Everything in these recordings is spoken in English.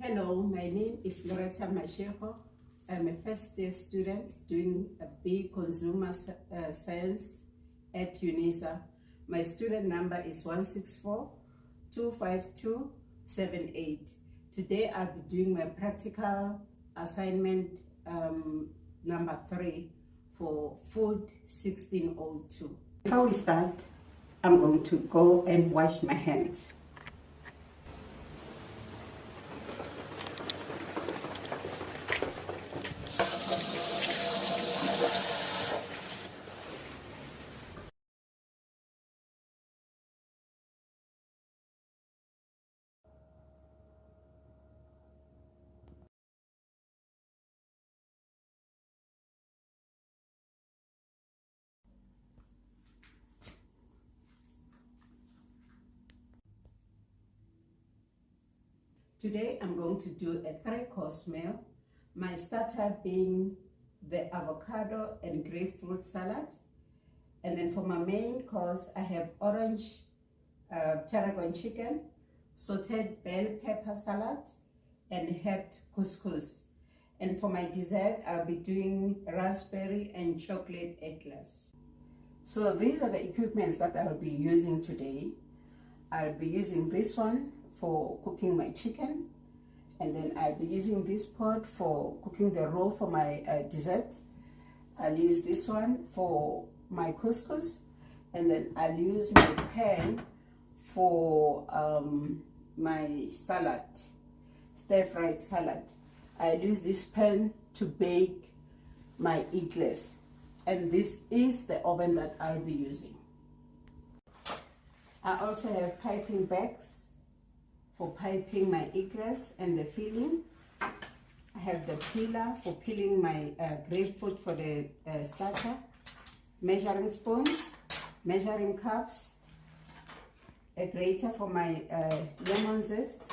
Hello, my name is Loretta Mashego. I'm a first-year student doing a B Consumer Science at UNISA. My student number is 164-25278. Today I'll be doing my practical assignment number 3 for Food 1602. Before we start, I'm going to go and wash my hands. Today I'm going to do a 3-course meal. My starter being the avocado and grapefruit salad. And then for my main course, I have orange tarragon chicken, sauteed bell pepper salad, and herbed couscous. And for my dessert, I'll be doing raspberry and chocolate eclairs. So these are the equipments that I'll be using today. I'll be using this one for cooking my chicken, and then I'll be using this pot for cooking the roe for my dessert. I'll use this one for my couscous, and then I'll use my pan for my salad, stir-fried salad. I'll use this pan to bake my eclairs, and this is the oven that I'll be using. I also have piping bags for piping my eclairs and the filling. I have the peeler for peeling my grapefruit for the starter, measuring spoons, measuring cups, a grater for my lemon zest,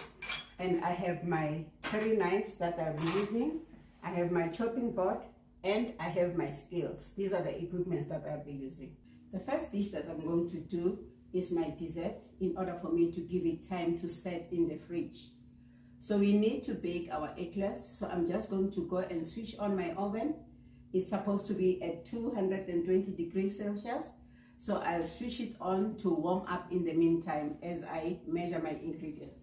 and I have my 3 knives that I'll be using. I have my chopping board, and I have my scales. These are the equipments that I'll be using. The first dish that I'm going to do is my dessert, in order for me to give it time to set in the fridge. So we need to bake our eclairs. So I'm just going to go and switch on my oven. It's supposed to be at 220 degrees Celsius. So I'll switch it on to warm up in the meantime as I measure my ingredients.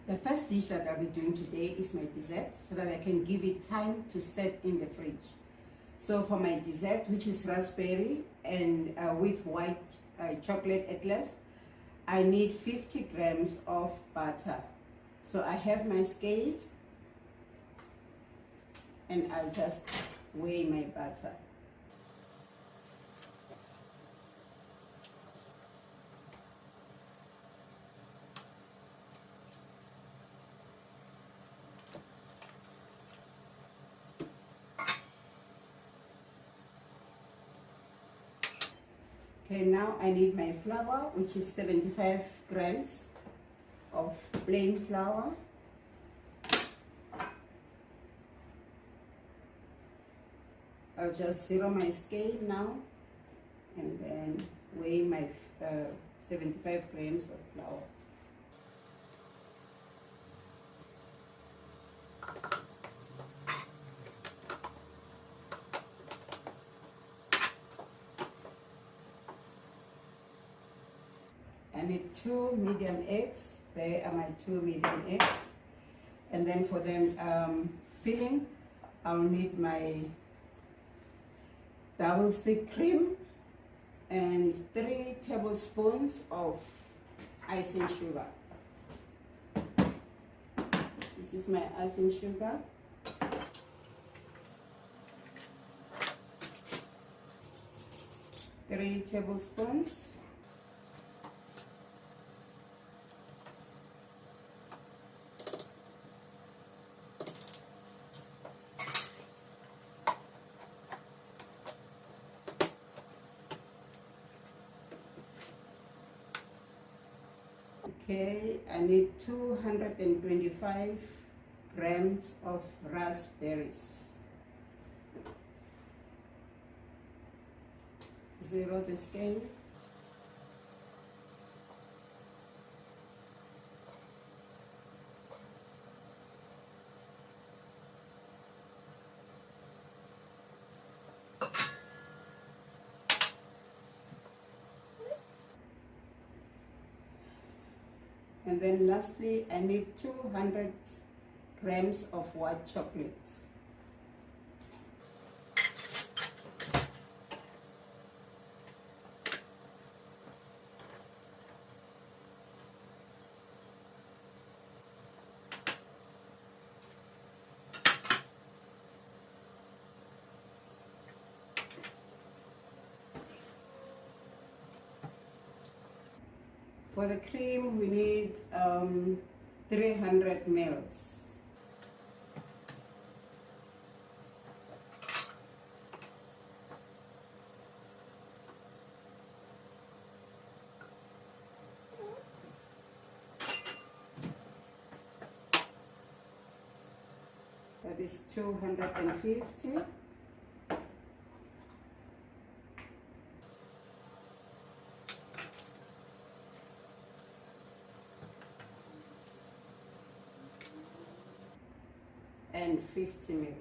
The first dish that I'll be doing today is my dessert, so that I can give it time to set in the fridge. So for my dessert, which is raspberry and with white chocolate eclairs, I need 50 grams of butter. So I have my scale, and I'll just weigh my butter. Okay, now I need my flour, which is 75 grams of plain flour. I'll just zero my scale now and then weigh my 75 grams of flour. I need 2 medium eggs. There are my 2 medium eggs. And then for them filling, I'll need my double thick cream and 3 tablespoons of icing sugar. This is my icing sugar. Three tablespoons. Okay, I need 225 grams of raspberries. zero the scale. And then lastly, I need 200 grams of white chocolate. For the cream, we need 300 mils. That is 250. And 50 mils.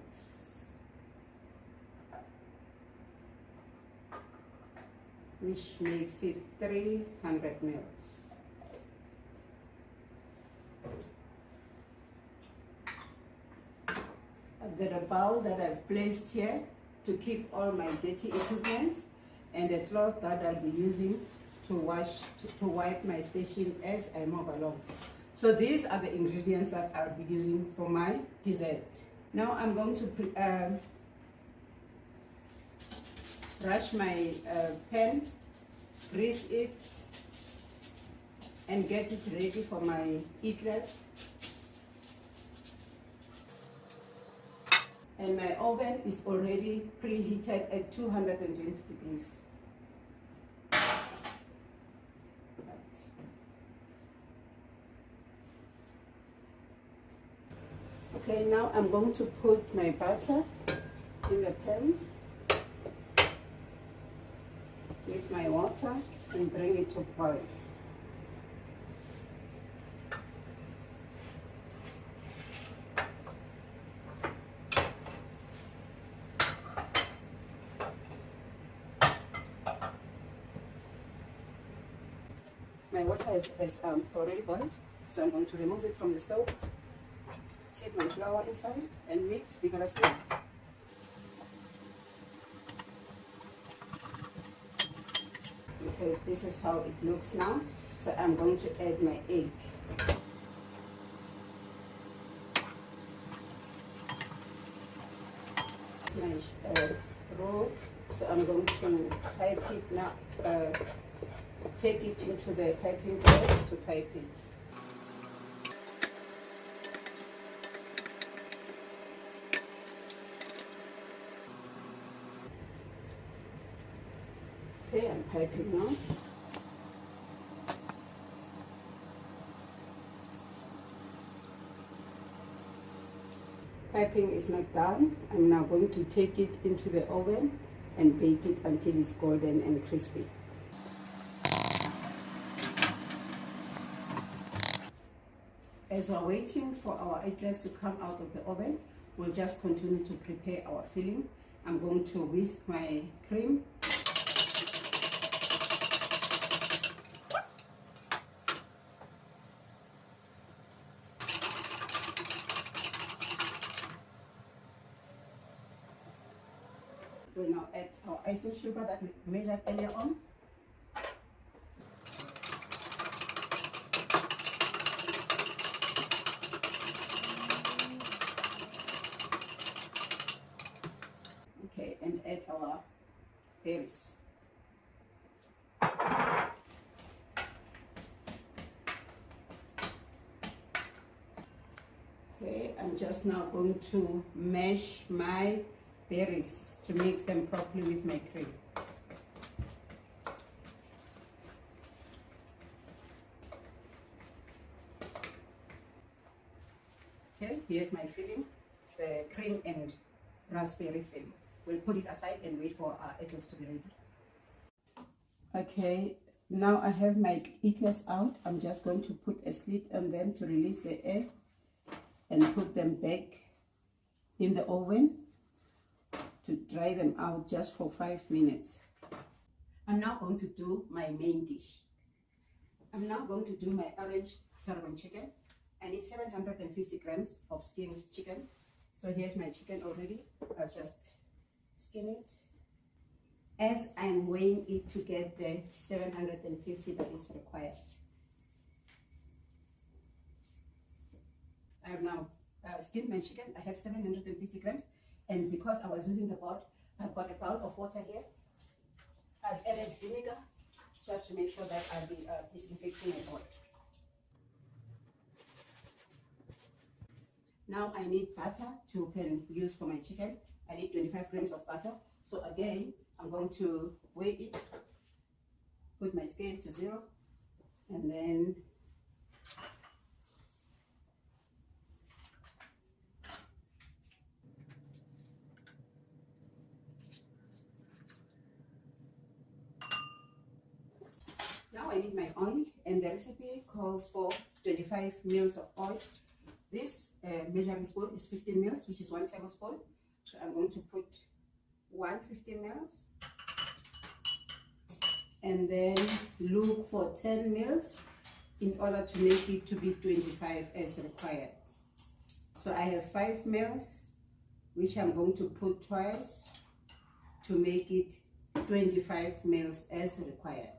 Which makes it 300 mils. I've got a bowl that I've placed here to keep all my dirty equipment, and a cloth that I'll be using to wipe my station as I move along. So these are the ingredients that I'll be using for my dessert. Now I'm going to brush my pan, grease it, and get it ready for my eatlers. And my oven is already preheated at 220 degrees. Okay, now I'm going to put my butter in the pan with my water and bring it to boil. My water has already boiled, so I'm going to remove it from the stove. Take my flour inside and mix vigorously. Okay, this is how it looks now. So I'm going to add my egg. My roll. So I'm going to pipe it now. Take it into the piping bowl to pipe it. Okay, I'm piping now. Piping is not done. I'm now going to take it into the oven and bake it until it's golden and crispy. As we're waiting for our eatlers to come out of the oven, we'll just continue to prepare our filling. I'm going to whisk my cream. We'll now add our icing sugar that we measured earlier on. Okay, and add our berries. Okay, I'm just now going to mash my berries to mix them properly with my cream. Okay, here's my filling, the cream and raspberry filling. We'll put it aside and wait for our eatlers to be ready. Okay, now I have my eclairs out. I'm just going to put a slit on them to release the air and put them back in the oven to dry them out just for 5 minutes. I'm now going to do my main dish. I'm now going to do my orange tarragon chicken. I need 750 grams of skinned chicken. So here's my chicken already. I'll just skin it. As I'm weighing it to get the 750 that is required. I have now skinned my chicken. I have 750 grams, and because I was using the pot, I've got a bowl of water here. I've added vinegar just to make sure that I'll be disinfecting the pot. Now I need butter to use for my chicken. I need 25 grams of butter. So again, I'm going to weigh it, put my scale to 0, and then now I need my oil, and the recipe calls for 25 mils of oil. This measuring spoon is 15 mils, which is 1 tablespoon. So I'm going to put 150 mils. And then look for 10 mils in order to make it to be 25 as required. So I have 5 mils, which I'm going to put twice to make it 25 mils as required.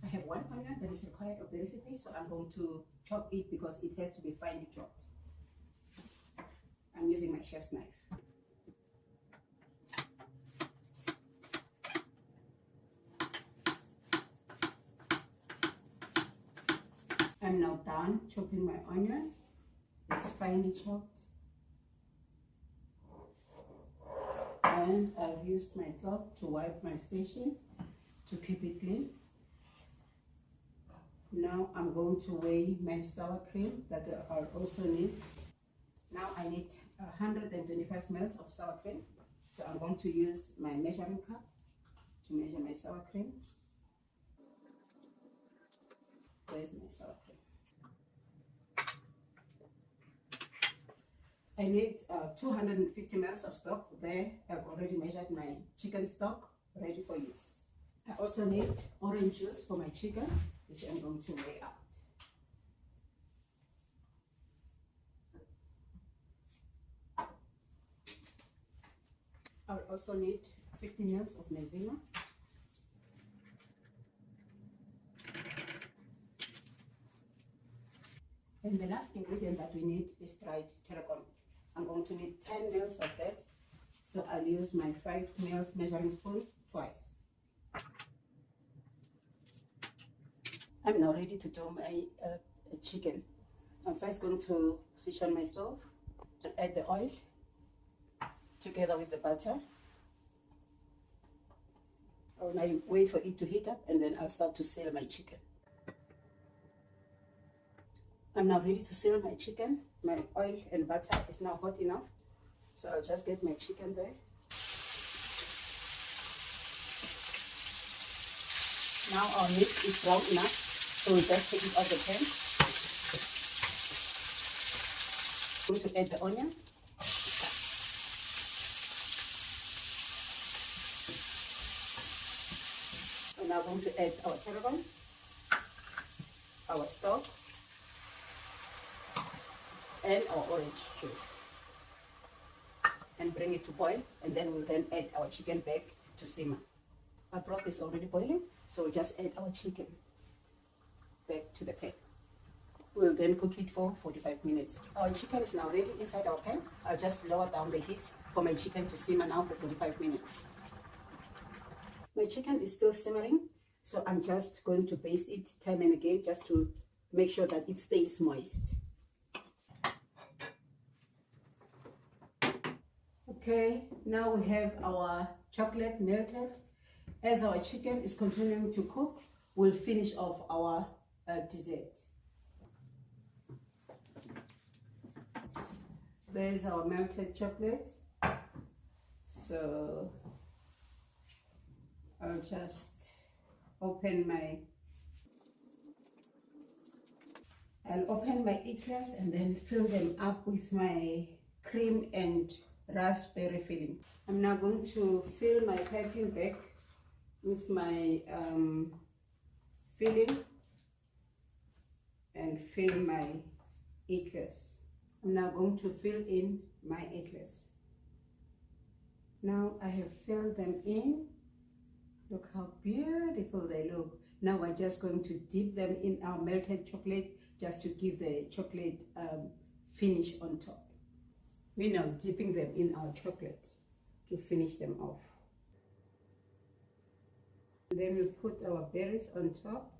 I have 1 onion that is required of the recipe, so I'm going to chop it because it has to be finely chopped. I'm using my chef's knife. I'm now done chopping my onion. It's finely chopped. And I've used my cloth to wipe my station to keep it clean. Now I'm going to weigh my sour cream that I also need. Now I need 125 mils of sour cream. So I'm going to use my measuring cup to measure my sour cream. Where's my sour cream? I need 250 mils of stock. There, I've already measured my chicken stock, ready for use. I also need orange juice for my chicken, which I'm going to weigh out. I'll also need 50 mils of maizena. And the last ingredient that we need is dried tarragon. I'm going to need 10 mils of that. So I'll use my 5 mils measuring spoon twice. I'm now ready to do my chicken. I'm first going to switch on my stove and add the oil together with the butter. I'll now wait for it to heat up, and then I'll start to sear my chicken. I'm now ready to sear my chicken. My oil and butter is now hot enough, so I'll just get my chicken there. Now our meat is brown enough, so we'll just take it off the pan. I'm going to add the onion. We're now going to add our tarragon, our stock, and our orange juice, and bring it to boil, and then we'll then add our chicken back to simmer. Our broth is already boiling, so we'll just add our chicken back to the pan. We'll then cook it for 45 minutes. Our chicken is now ready inside our pan. I'll just lower down the heat for my chicken to simmer now for 45 minutes. My chicken is still simmering, so I'm just going to baste it time and again just to make sure that it stays moist. Okay, now we have our chocolate melted. As our chicken is continuing to cook, we'll finish off our dessert. There's our melted chocolate. So I'll just open my eclairs and then fill them up with my cream and raspberry filling. I'm now going to fill my piping bag with my filling and fill my eclairs. I'm now going to fill in my eclairs. Now I have filled them in. Look how beautiful they look. Now we're just going to dip them in our melted chocolate just to give the chocolate finish on top. We're now dipping them in our chocolate to finish them off. And then we put our berries on top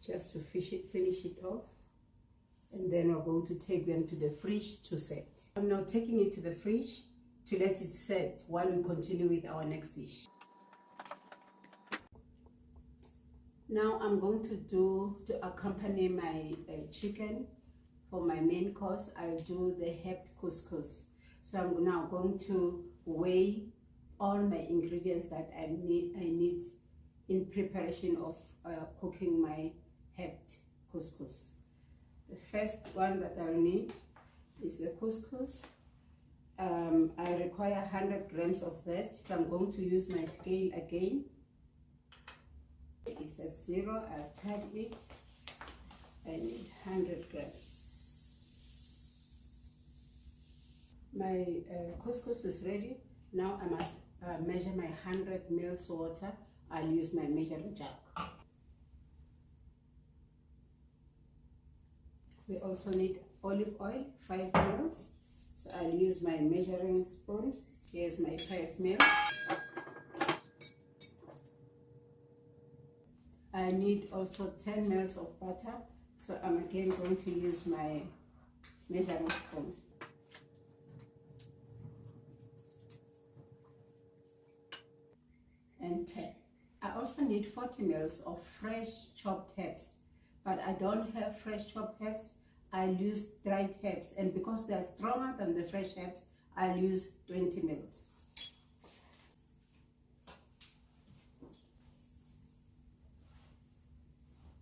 just to finish it off. And then we're going to take them to the fridge to set. I'm now taking it to the fridge to let it set while we continue with our next dish. Now I'm going to accompany my chicken for my main course. I'll do the herbed couscous. So I'm now going to weigh all my ingredients that I need in preparation of cooking my herbed couscous. The first one that I'll need is the couscous. I require 100 grams of that, so I'm going to use my scale again. It's at 0, I've tied it. I need 100 grams. My couscous is ready. Now I must measure my 100 ml water. I'll use my measuring jug. We also need olive oil, 5 ml. So I'll use my measuring spoon. Here's my 5 ml. I need also 10 ml of butter, so I'm again going to use my measuring spoon. And 10. I also need 40 ml of fresh chopped herbs, but I don't have fresh chopped herbs. I'll use dried herbs, and because they're stronger than the fresh herbs, I'll use 20 ml.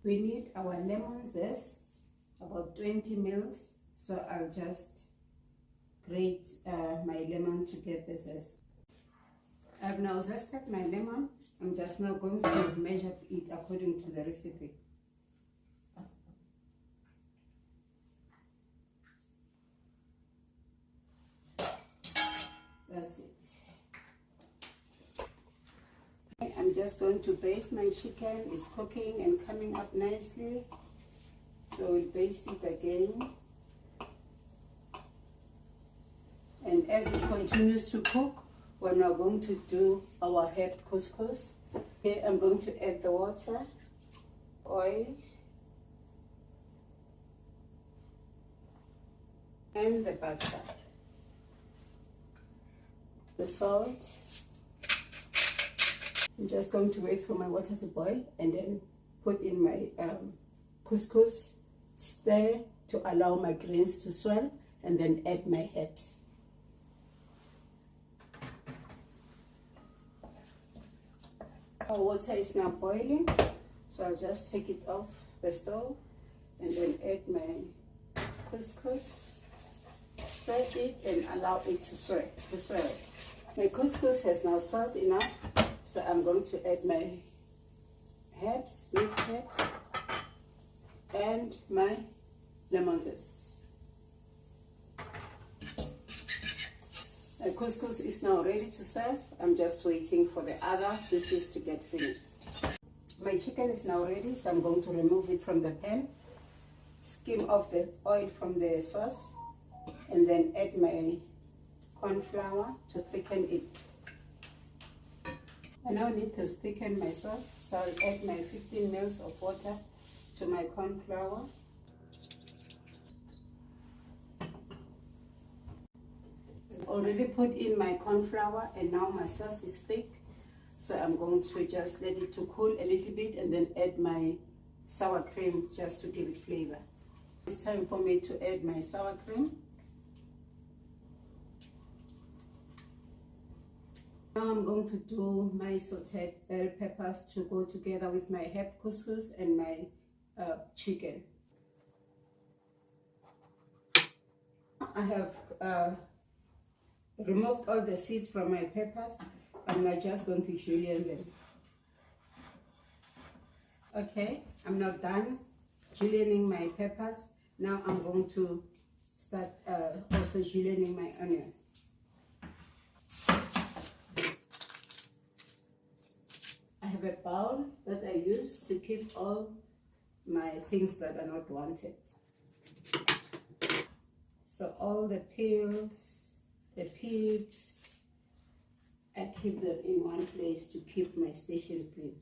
We need our lemon zest, about 20 ml. So I'll just grate my lemon to get the zest. I've now zested my lemon. I'm just now going to measure it according to the recipe. That's it. I'm just going to baste my chicken. It's cooking and coming up nicely. So we'll baste it again. And as it continues to cook, we're now going to do our herbed couscous. Okay, I'm going to add the water, oil, and the butter, the salt. I'm just going to wait for my water to boil and then put in my couscous, stir to allow my grains to swell, and then add my herbs. Our water is now boiling, so I'll just take it off the stove and then add my couscous, stir it and allow it to swell. My couscous has now swelled enough, so I'm going to add my herbs, mixed herbs, and my lemon zest. My couscous is now ready to serve. I'm just waiting for the other dishes to get finished. My chicken is now ready, so I'm going to remove it from the pan, skim off the oil from the sauce, and then add my corn flour to thicken it. I now need to thicken my sauce, so I'll add my 15 ml of water to my corn flour. I've already put in my corn flour, and now my sauce is thick, so I'm going to just let it to cool a little bit and then add my sour cream just to give it flavor. It's time for me to add my sour cream. Now I'm going to do my sauteed bell peppers to go together with my herb couscous and my chicken. I have removed all the seeds from my peppers, and I'm just going to julienne them. Okay, I'm not done julienning my peppers. Now I'm going to start also julienning my onion. I have a bowl that I use to keep all my things that are not wanted. So all the peels, the pips, I keep them in one place to keep my station clean.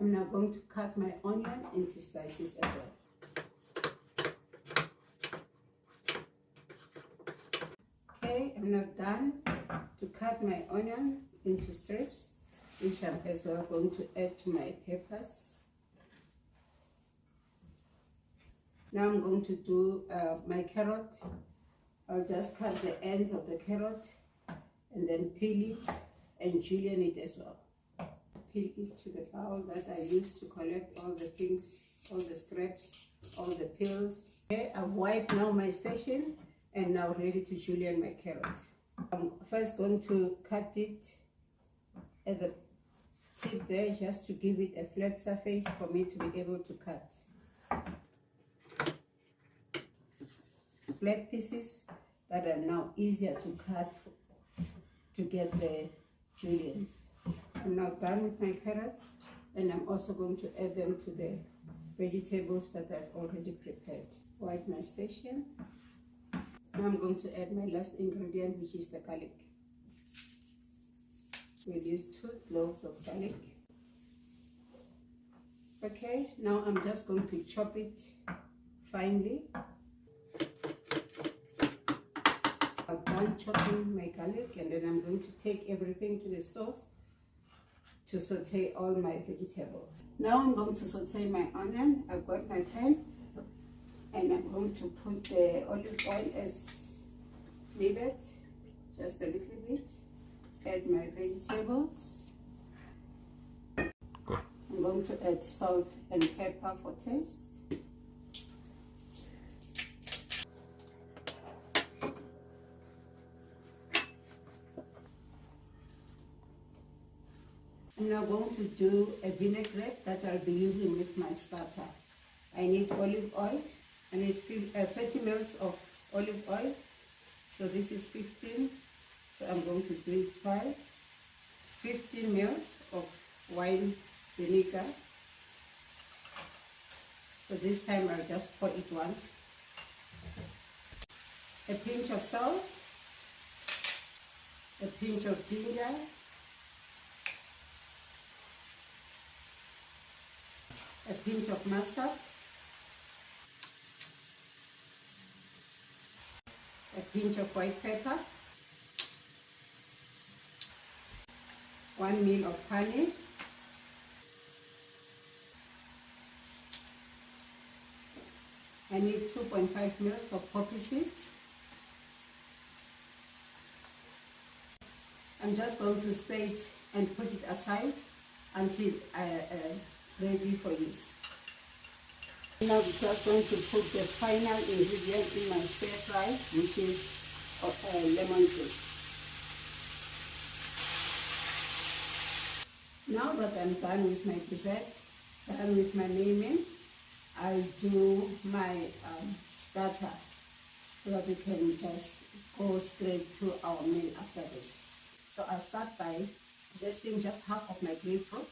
I'm now going to cut my onion into slices as well. Okay, I'm now done to cut my onion into strips, which I'm as well going to add to my peppers. Now I'm going to do my carrot. I'll just cut the ends of the carrot and then peel it and julienne it as well. Peel it to the bowl that I use to collect all the things, all the scraps, all the peels. Okay, I've wiped now my station and now ready to julienne my carrot. I'm first going to cut it at the tip there just to give it a flat surface for me to be able to cut. Flat pieces that are now easier to cut to get the juliennes. I'm now done with my carrots, and I'm also going to add them to the vegetables that I've already prepared. Wipe my station. Now I'm going to add my last ingredient, which is the garlic. We'll use 2 cloves of garlic. Okay, now I'm just going to chop it finely. I'm done chopping my garlic, and then I'm going to take everything to the stove to saute all my vegetables. Now I'm going to saute my onion. I've got my pan, and I'm going to put the olive oil as needed, just a little bit. Add my vegetables. I'm going to add salt and pepper for taste. I'm now going to do a vinaigrette that I'll be using with my starter. I need olive oil. I need 30 ml of olive oil. So this is 15. So I'm going to do it twice. 15 ml of wine vinegar. So this time I'll just pour it once. A pinch of salt. A pinch of ginger. A pinch of mustard, a pinch of white pepper, 1 meal of honey, I need 2.5 mils of poppy seeds. I'm just going to stir it and put it aside until ready for use. Now we're just going to put the final ingredient in my stir fry, which is lemon juice. Now that I'm done with my dessert, done with my main, I'll do my starter so that we can just go straight to our meal after this. So I'll start by zesting just half of my grapefruit,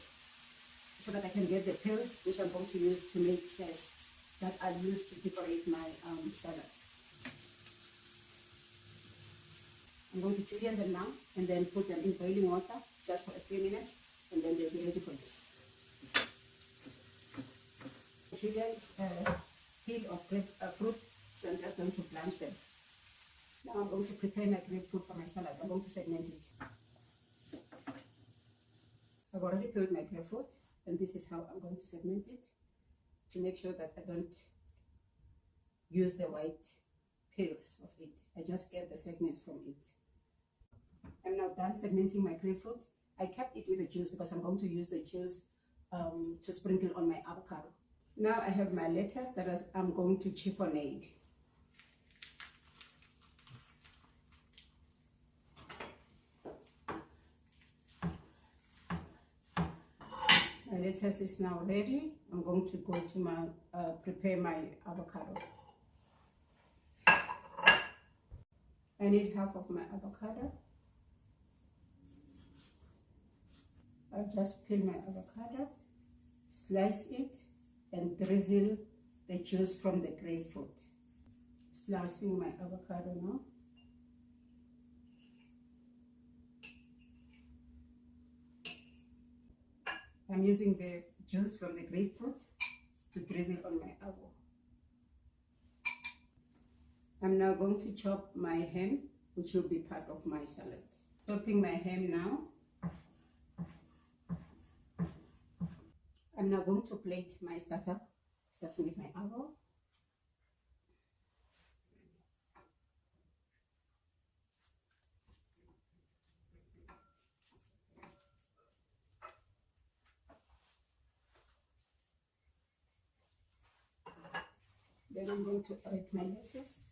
so that I can get the peels, which I'm going to use to make zest that I'll use to decorate my salad. I'm going to julienne them now and then put them in boiling water just for a few minutes, and then they'll be ready for use. Julienne peel of grapefruit, so I'm just going to blanch them. Now I'm going to prepare my grapefruit for my salad. I'm going to segment it. I've already peeled my grapefruit, and this is how I'm going to segment it to make sure that I don't use the white peels of it. I just get the segments from it. I'm now done segmenting my grapefruit. I kept it with the juice because I'm going to use the juice to sprinkle on my avocado. Now I have my lettuce that I'm going to chiffonade. My lettuce is now ready. I'm going to go to my prepare my avocado. I need half of my avocado. I'll just peel my avocado, slice it, and drizzle the juice from the grapefruit. Slicing my avocado now. I'm using the juice from the grapefruit to drizzle on my avocado. I'm now going to chop my ham, which will be part of my salad. Chopping my ham now. I'm now going to plate my starter, starting with my avocado. Then I'm going to add my lettuce.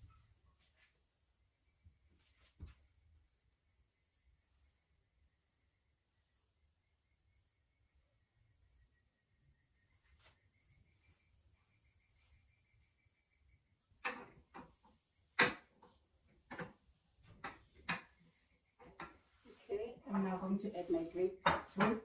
Okay, I'm now going to add my grapefruit.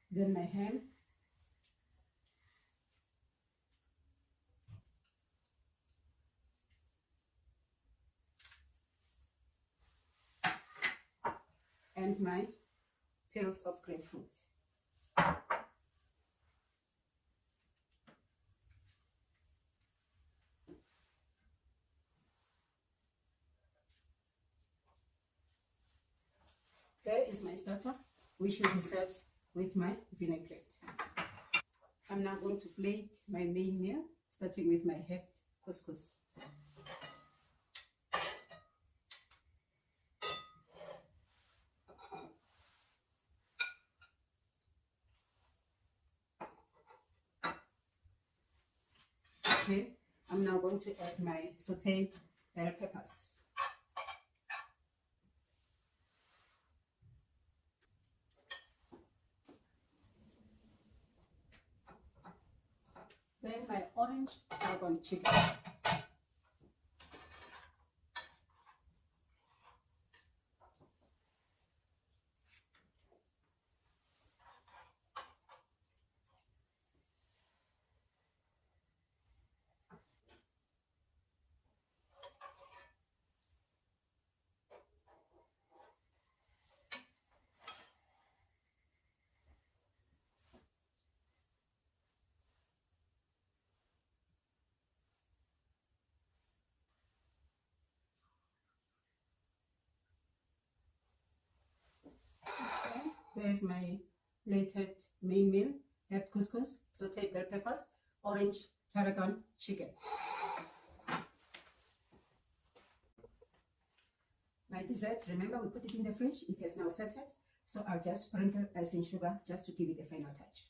Then my ham. And my peels of grapefruit. There is my starter, which should be served with my vinaigrette. I'm now going to plate my main meal, starting with my herb couscous. Okay, I'm now going to add my sauteed bell peppers. Then my orange tarragon chicken. Okay, there's my plated main meal, herb couscous, sauteed bell peppers, orange tarragon chicken. My dessert, remember we put it in the fridge, it has now settled, so I'll just sprinkle icing sugar just to give it a final touch.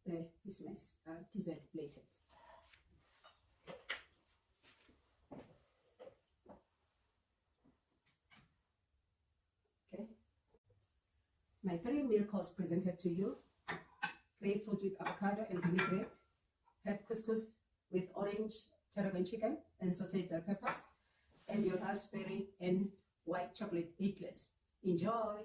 There is my dessert plated. Okay, my 3-meal course presented to you: grapefruit with avocado and vinaigrette, herb couscous with orange tarragon chicken and sauteed bell peppers, and your raspberry and white chocolate eclairs. Enjoy!